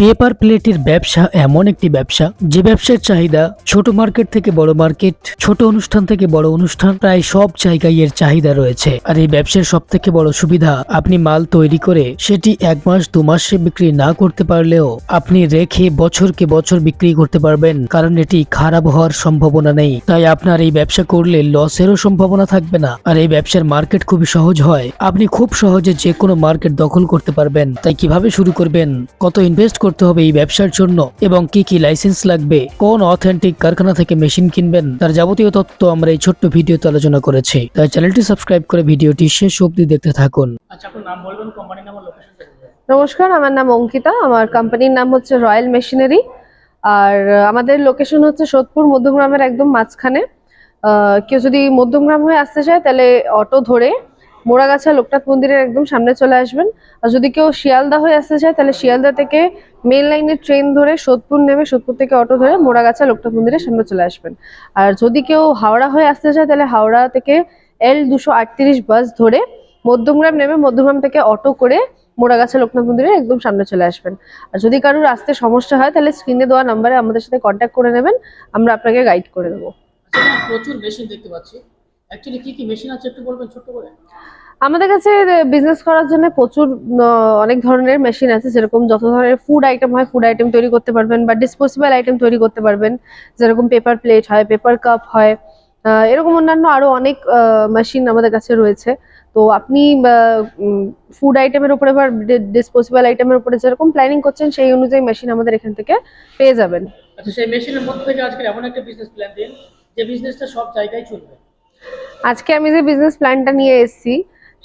Paper প্লেটের ব্যবসা এমন একটি ব্যবসা যে ব্যবসার চাহিদা ছোট মার্কেট থেকে বড় মার্কেট, ছোট অনুষ্ঠান থেকে বড় অনুষ্ঠান, প্রায় সব জায়গায় এর চাহিদা রয়েছে। আর এই ব্যবসার সব থেকে বড় সুবিধা, আপনি মাল তৈরি করে সেটি 1 মাস 2 মাসে বিক্রি না করতে পারলেও আপনি রেখে বছরকে বছর বিক্রি করতে পারবেন, কারণ এটি খারাপ হওয়ার সম্ভাবনা নেই। তাই আপনার এই ব্যবসা করলে লসেরও সম্ভাবনা থাকবে না। আর এই ব্যবসার মার্কেট খুবই সহজ হয়, আপনি খুব সহজে যে কোনো মার্কেট দখল করতে পারবেন। তাই কিভাবে শুরু করবেন, কত ইনভেস্ট করতে হবে এই ব্যবসার জন্য, এবং কি কি লাইসেন্স লাগবে, কোন অথেন্টিক কারখানা থেকে মেশিন কিনবেন, তার যাবতীয় তথ্য আমরা এই ছোট্ট ভিডিওতে আলোচনা করেছি। তাই চ্যানেলটি সাবস্ক্রাইব করে ভিডিওটি শেষ অবধি দেখতে থাকুন। আচ্ছা, আপনার নাম বলবেন, কোম্পানির নাম আর লোকেশনটা বলবেন। নমস্কার, আমার নাম অঙ্কিতা। আমার কোম্পানির নাম হচ্ছে রয়্যাল মেশিনারি। আর আমাদের লোকেশন হচ্ছে সোদপুর মধ্যমগ্রামের একদম মাঝখানে। কেউ যদি মধ্যমগ্রাম হয়ে আসতে চায় তাহলে অটো ধরে মোড়াগাছা লোকনাথ মন্দিরের একদম সামনে চলে আসবেন। আর যদি কেউ শিয়ালদা হয়ে আসতে চায় তাহলে শিয়ালদা থেকে মেন লাইনের ট্রেন ধরে সোদপুর নেমে সোদপুর থেকে অটো ধরে মোড়াগাছা লোকনাথ মন্দিরের সামনে চলে আসবেন। আর যদি কেউ হাওড়া হয়ে আসতে চায় তাহলে হাওড়া থেকে L238 বাস ধরে মধ্যমগ্রাম নেমে মধ্যমগ্রাম থেকে অটো করে মোড়াগাছা লোকনাথ মন্দিরের একদম সামনে চলে আসবেন। আর যদি কারোর আসতে সমস্যা হয় তাহলে স্ক্রিনে দেওয়া নাম্বারে আমাদের সাথে কন্ট্যাক্ট করে নেবেন, আমরা আপনাকে গাইড করে দেবো। আচ্ছা, প্রচুর মেশিন দেখতে পাচ্ছি, অ্যাকচুয়ালি কি কি মেশিন আছে একটু বলবেন ছোট করে। আমাদের কাছে বিজনেস করার জন্য প্রচুর অনেক ধরনের মেশিন আছে। যেরকম যত ধরনের ফুড আইটেম হয় ফুড আইটেম তৈরি করতে পারবেন, বা ডিসপোজেবল আইটেম তৈরি করতে পারবেন। যেরকম পেপার প্লেট হয়, পেপার কাপ হয়, এরকম অন্যান্য আরো অনেক মেশিন আমাদের কাছে রয়েছে। তো আপনি ফুড আইটেমের উপরে বা ডিসপোজেবল আইটেমের উপরে যেরকম প্ল্যানিং করছেন সেই অনুযায়ী মেশিন আমাদের এখান থেকে পেয়ে যাবেন। আচ্ছা, সেই মেশিনের মধ্যে থেকে আজকে এমন একটা বিজনেস প্ল্যান দিন যে বিজনেসটা সব জায়গায় চলবে। আজকে আমি যে বিজনেস প্ল্যানটা নিয়ে এসেছি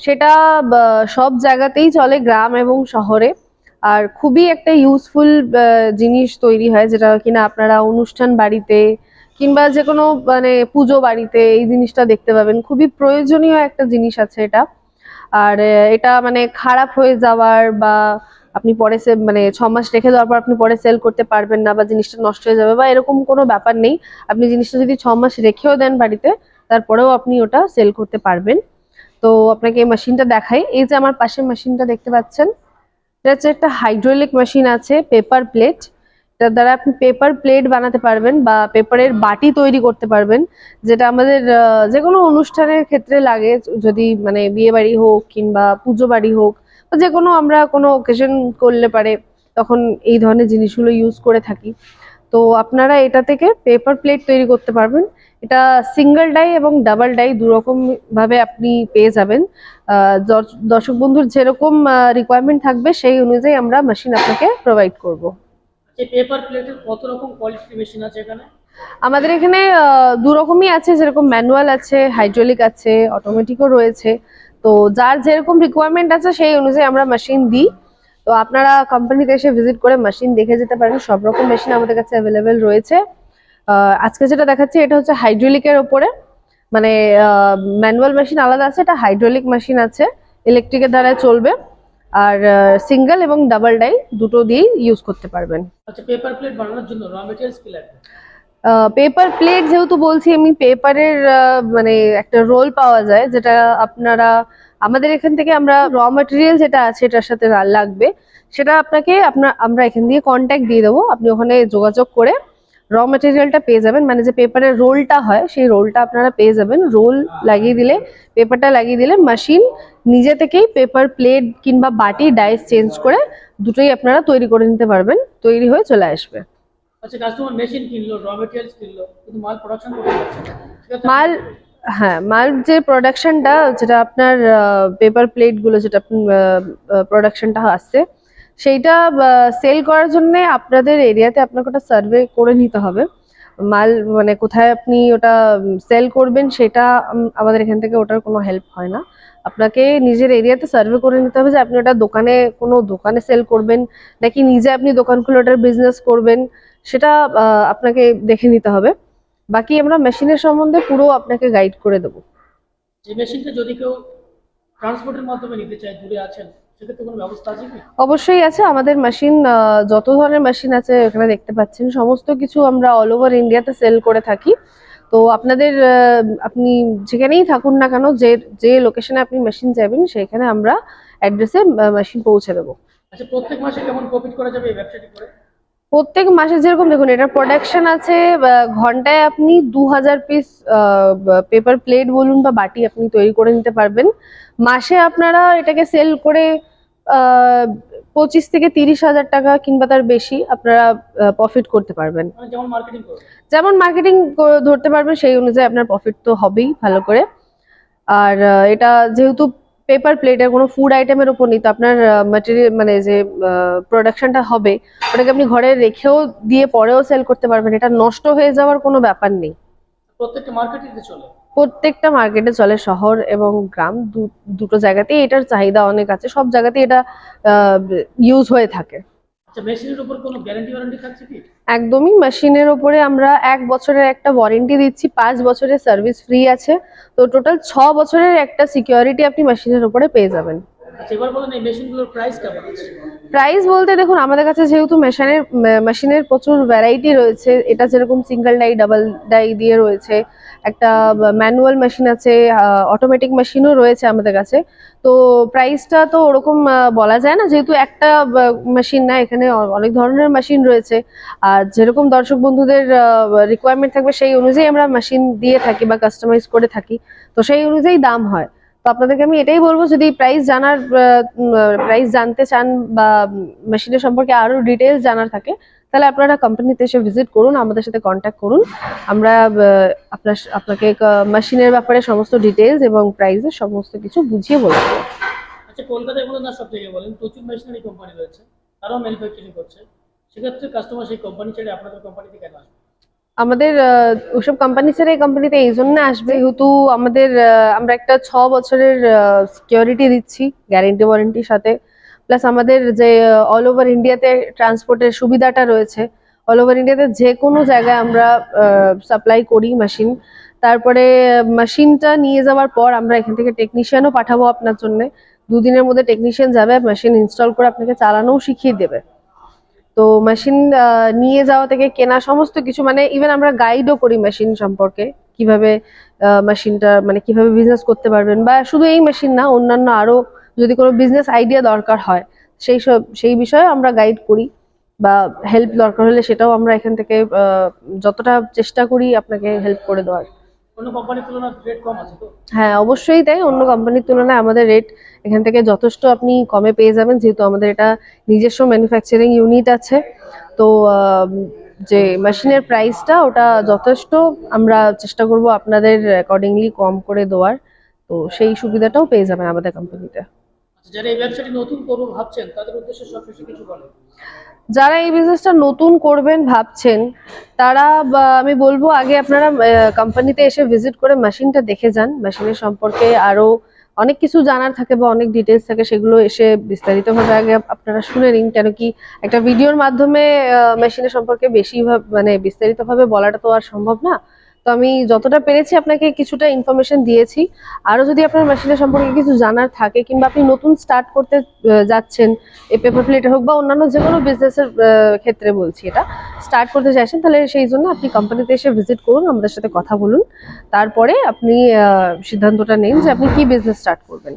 সেটা সব জায়গাতেই চলে, গ্রাম এবং শহরে। আর খুবই একটা ইউজফুল জিনিস তৈরি হয়, যেটা কিনা আপনারা অনুষ্ঠান বাড়িতে কিংবা যে কোনো মানে পুজো বাড়িতে এই জিনিসটা দেখতে পাবেন। খুবই প্রয়োজনীয় একটা জিনিস আছে এটা। আর এটা মানে খারাপ হয়ে যাওয়ার বা আপনি পরে মানে 6 মাস রেখে দেওয়ার পর আপনি পরে সেল করতে পারবেন না, বা জিনিসটা নষ্ট হয়ে যাবে বা এরকম কোনো ব্যাপার নেই। আপনি জিনিসটা যদি 6 মাস রেখেও দেন বাড়িতে, তারপরেও আপনি ওটা সেল করতে পারবেন। তো আপনাকে এই মেশিনটা দেখাই। এই যে আমার পাশে মেশিনটা দেখতে পাচ্ছেন, এটা হচ্ছে একটা হাইড্রোলিক মেশিন আছে, পেপার প্লেট। এটার দ্বারা আপনি পেপার প্লেট বানাতে পারবেন বা পেপারের বাটি তৈরি করতে পারবেন, যেটা আমাদের যে কোনো অনুষ্ঠানের ক্ষেত্রে লাগে। যদি মানে বিয়ে বাড়ি হোক কিংবা পুজো বাড়ি হোক, বা যে কোনো আমরা কোনো অকেশন করলে পারে তখন এই ধরনের জিনিসগুলো ইউজ করে থাকি। তো আপনারা এটা থেকে পেপার প্লেট তৈরি করতে পারবেন। এটা সিঙ্গেল ডাই এবং ডাবল ডাই দুরকম ভাবে আপনি পেয়ে যাবেন। দর্শক বন্ধুর যেরকম রিকোয়ারমেন্ট থাকবে সেই অনুযায়ী আমরা মেশিন আপনাকে প্রোভাইড করব। এই পেপার প্লেটের কত রকম কোয়ালিটির মেশিন আছে এখানে? আমাদের এখানে দু রকমই আছে, যেরকম ম্যানুয়াল আছে, হাইড্রোলিক আছে, অটোমেটিকও রয়েছে। তো যার যেরকম রিকোয়ারমেন্ট আছে সেই অনুযায়ী আমরা মেশিন দিই। তো আপনারা কোম্পানিতে এসে ভিজিট করে মেশিন দেখে যেতে পারেন। সব রকম মেশিন আমাদের কাছে অ্যাভেলেবেল রয়েছে। আজকে যেটা দেখাচ্ছি এটা হচ্ছে হাইড্রোলিকের ওপরে, মানে ম্যানুয়াল মেশিন আলাদা আছে, এটা হাইড্রোলিক মেশিন আছে, ইলেকট্রিকের দ্বারা চলবে। আর সিঙ্গেল এবং ডাবল ডাই দুটো দিয়েই ইউজ করতে পারবেন। আচ্ছা, পেপার প্লেট বানানোর জন্য র মেটেরিয়ালস কি লাগবে? পেপার প্লেট যেহেতু বলছি আমি, পেপারের মানে একটা রোল পাওয়া যায়, যেটা আপনারা আমাদের এখান থেকে আমরা র মেটেরিয়াল যেটা আছে এটার সাথে লাগবে, সেটা আপনাকে আমরা এখান দিয়ে কন্ট্যাক্ট দিয়ে দেবো। আপনি ওখানে যোগাযোগ করে র মেটেরিয়ালটা পেয়ে যাবেন, মানে যে পেপারের রোলটা হয় সেই রোলটা আপনারা পেয়ে যাবেন। রোল লাগিয়ে দিলে, পেপারটা লাগিয়ে দিলে মেশিন নিজে থেকেই পেপার প্লেট কিংবা বাটি ডাইস চেঞ্জ করে দুটোই আপনারা তৈরি করে নিতে পারবেন, তৈরি হয়ে চলে আসবে। আচ্ছা, কাস্টমার মেশিন কিনলো, র মেটেরিয়ালস কিনলো, কিন্তু মাল প্রোডাকশন করতে পারছে না। মাল, হ্যাঁ, মাল যে প্রোডাকশনটা, যেটা আপনার পেপার প্লেট গুলো যেটা প্রোডাকশনটা আসছে সেইটা সেল করার জন্য আপনাদের এরিয়াতে আপনাকে ওটা সার্ভে করে নিতে হবে। মাল মানে কোথায় আপনি ওটা সেল করবেন সেটা আমাদের এখান থেকে ওটার কোনো হেল্প হয় না। আপনাকে নিজের এরিয়াতে সার্ভে করে নিতে হবে যে আপনি ওটা দোকানে, কোনো দোকানে সেল করবেন নাকি নিজে আপনি দোকান খুলে ওটার বিজনেস করবেন, সেটা আপনাকে দেখে নিতে হবে। বাকি আমরা মেশিনের সম্বন্ধে পুরো আপনাকে গাইড করে দেবো। যে মেশিনটা যদি কেউ ট্রান্সপোর্টের মাধ্যমে নিতে চায়, দূরে আছেন, সেক্ষেত্রে কোনো ব্যবস্থা আছে কি? অবশ্যই আছে। আমাদের মেশিন, যত ধরনের মেশিন আছে এখানে দেখতে পাচ্ছেন, সমস্ত কিছু আমরা অল ওভার ইন্ডিয়াতে সেল করে থাকি। তো আপনাদের আপনি যেখানেই থাকুন না কেন, যে যে লোকেশনে আপনি মেশিন যাবেন সেখানে আমরা অ্যাড্রেসে মেশিন পৌঁছে দেবো। আচ্ছা, প্রত্যেক মাসে কেমন প্রফিট করা যাবে এই ব্যবসাটি করে? প্রত্যেক মাসে যেরকম দেখুন, এটা প্রোডাকশন আছে, ঘন্টায় আপনি 2000 পিস পেপার প্লেট বলুন বা বাটি আপনি তৈরি করে নিতে পারবেন। মাসে আপনারা এটাকে সেল করে 25 থেকে 30 হাজার টাকা কিংবা তার বেশি আপনারা প্রফিট করতে পারবেন। মানে যেমন মার্কেটিং করবে। যেমন মার্কেটিং ধরতে পারবেন, সেই অনুযায়ী আপনার প্রফিট তো হবেই ভালো করে। আর এটা যেহেতু পেপার প্লেটের কোনো ফুড আইটেমের উপর নেই, তো আপনার ম্যাটেরিয়াল মানে যে প্রোডাকশনটা হবে ওটাকে আপনি ঘরে রেখেও দিয়ে পরেও সেল করতে পারবেন, এটা নষ্ট হয়ে যাওয়ার কোনো ব্যাপার নেই। প্রত্যেকটা মার্কেটে চলে। প্রত্যেকটা মার্কেটে চলে, শহর এবং গ্রাম দুটো জায়গাতেই এটার চাহিদা অনেক আছে, সব জায়গাতেই এটা ইউজ হয়ে থাকে। আচ্ছা, মেশিনের উপর কোনো গ্যারান্টি ওয়ারেন্টি থাকছে কি? একদমই, মেশিনের উপরে আমরা 1 বছরের একটা ওয়ারেন্টি দিচ্ছি, 5 বছরের সার্ভিস ফ্রি আছে। তো টোটাল 6 বছরের একটা সিকিউরিটি আপনি মেশিনের উপরে পেয়ে যাবেন। আচ্ছা, এবার বলেন এই মেশিনগুলোর প্রাইস কেমন আছে? প্রাইস বলতে দেখুন, আমাদের কাছে যেহেতু মেশিনের প্রচুর ভ্যারাইটি রয়েছে, এটা যেরকম সিঙ্গেল ডাই, ডাবল ডাই দিয়ে রয়েছে, একটা ম্যানুয়াল মেশিন আছে, অটোমেটিক মেশিনও রয়েছে আমাদের কাছে। তো প্রাইসটা তো ওরকম বলা যায় না, যেহেতু একটা মেশিন না, এখানে অনেক ধরনের মেশিন রয়েছে। আর যেরকম দর্শক বন্ধুদের রিকোয়ারমেন্ট থাকবে সেই অনুযায়ী আমরা মেশিন দিয়ে থাকি বা কাস্টমাইজ করে থাকি, তো সেই অনুযায়ী দাম হয়। তো আপনাদেরকে আমি এটাই বলবো, যদি প্রাইস জানতে চান বা মেশিনের সম্পর্কে আরো ডিটেলস জানার থাকে, তাহলে আপনারা কোম্পানিতে এসে ভিজিট করুন, আমাদের সাথে কন্ট্যাক্ট করুন। আমরা আপনাকে মেশিনের ব্যাপারে সমস্ত ডিটেলস এবং প্রাইসের সমস্ত কিছু বুঝিয়ে বলবো। আচ্ছা, কলকাতায় বলেন না সব জায়গায় বলেন, প্রচুর মেশিনারি কোম্পানি রয়েছে, তারাও ম্যানুফ্যাকচারিং করছে, সেক্ষেত্রে কাস্টমার সেই কোম্পানি ছেড়ে আপনাদের কোম্পানিতে কেন আসবে? আমাদের ওইসব কোম্পানি ছেড়ে এই কোম্পানিতে এই জন্য আসবে, যেহেতু আমরা একটা 6 বছরের সিকিউরিটি দিচ্ছি গ্যারেন্টি ওয়ারেন্টির সাথে। প্লাস আমাদের যে অল ওভার ইন্ডিয়াতে ট্রান্সপোর্টের সুবিধাটা রয়েছে, অল ওভার ইন্ডিয়াতে যে কোনো জায়গায় আমরা সাপ্লাই করি মেশিন। তারপরে মেশিনটা নিয়ে যাওয়ার পর আমরা এখান থেকে টেকনিশিয়ানও পাঠাবো আপনার জন্য। 2 দিনের মধ্যে টেকনিশিয়ান যাবে, মেশিন ইনস্টল করে আপনাকে চালানোও শিখিয়ে দেবে। তো মেশিন নিয়ে যাওয়া থেকে কেনা সমস্ত কিছু, মানে ইভেন আমরা গাইডও করি মেশিন সম্পর্কে, কিভাবে মেশিনটা মানে কিভাবে বিজনেস করতে পারবেন, বা শুধু এই মেশিন না, অন্যান্য আরো যদি কোনো বিজনেস আইডিয়া দরকার হয় সেই বিষয়ে আমরা গাইড করি, বা হেল্প দরকার হলে সেটাও আমরা এখান থেকে যতটা চেষ্টা করি আপনাকে হেল্প করে দেওয়ার। অন্য কোম্পানির তুলনায় রেট কম আছে তো? হ্যাঁ, অবশ্যই তাই, অন্য কোম্পানির তুলনায় আমাদের রেট এখান থেকে যথেষ্ট আপনি কমে পেয়ে যাবেন, যেহেতু আমাদের এটা নিজস্ব ম্যানুফ্যাকচারিং ইউনিট আছে। তো যে মেশিনের প্রাইসটা ওটা যথেষ্ট আমরা চেষ্টা করব আপনাদের অ্যাকর্ডিংলি কম করে দেওয়ার, তো সেই সুবিধাটাও পেয়ে যাবেন আমাদের কোম্পানিতে। আচ্ছা, যারা এই ব্যবসাটি নতুন করবো ভাবছেন তাদের উদ্দেশ্যে সবকিছু কিছু বলেন। যারা এই বিজনেসটা নতুন করবেন ভাবছেন, তারা আমি বলবো আগে আপনারা কোম্পানিতে এসে ভিজিট করে মেশিনটা দেখে যান। মেশিনের সম্পর্কে আরো অনেক কিছু জানার থাকে বা অনেক ডিটেলস থাকে, সেগুলো এসে বিস্তারিতভাবে আগে আপনারা শুনে নিন, কেন কি একটা ভিডিওর মাধ্যমে মেশিনের সম্পর্কে বেশি মানে বিস্তারিতভাবে বলাটা তো আর সম্ভব না। তো আমি যতটা পেরেছি আপনাকে কিছুটা ইনফরমেশন দিয়েছি। আরো যদি আপনার মেশিনের সম্পর্কে কিছু জানার থাকে, কিংবা আপনি নতুন স্টার্ট করতে যাচ্ছেন, এই পেপার প্লেটে হোক বা অন্যান্য যে কোনো বিজনেসের ক্ষেত্রে বলছি, এটা স্টার্ট করতে চাইছেন, তাহলে সেই জন্য আপনি কোম্পানিতে এসে ভিজিট করুন, আমাদের সাথে কথা বলুন, তারপরে আপনি সিদ্ধান্তটা নিন যে আপনি কি বিজনেস স্টার্ট করবেন।